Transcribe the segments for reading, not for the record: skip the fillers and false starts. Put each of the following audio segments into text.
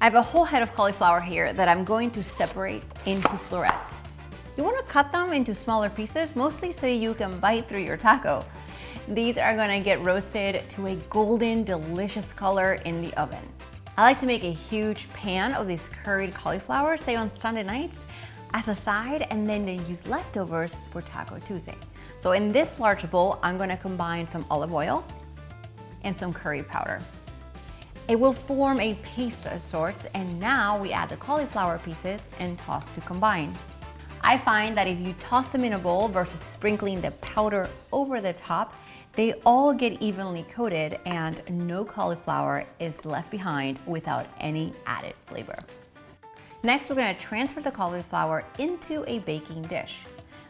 I have a whole head of cauliflower here that I'm going to separate into florets. You want to cut them into smaller pieces, mostly so you can bite through your taco. These are going to get roasted to a golden, delicious color in the oven. I like to make a huge pan of these curried cauliflower, say on Sunday nights, as a side, and then use leftovers for Taco Tuesday. So in this large bowl, I'm going to combine some olive oil and some curry powder. It will form a paste of sorts, and now we add the cauliflower pieces and toss to combine. I find that if you toss them in a bowl versus sprinkling the powder over the top, they all get evenly coated and no cauliflower is left behind without any added flavor. Next, we're going to transfer the cauliflower into a baking dish.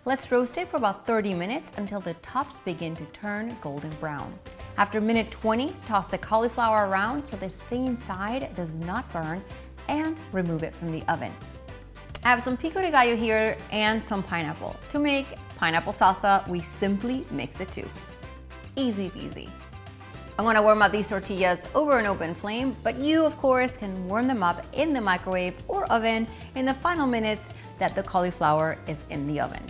Let's roast it for about 30 minutes until the tops begin to turn golden brown. After minute 20, toss the cauliflower around so the same side does not burn, and remove it from the oven. I have some pico de gallo here and some pineapple. To make pineapple salsa, we simply mix the two. Easy peasy. I'm gonna warm up these tortillas over an open flame, but you, of course, can warm them up in the microwave or oven in the final minutes that the cauliflower is in the oven.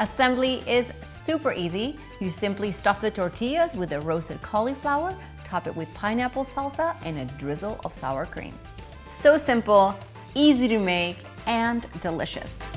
Assembly is super easy. You simply stuff the tortillas with the roasted cauliflower, top it with pineapple salsa, and a drizzle of sour cream. So simple, easy to make, and delicious.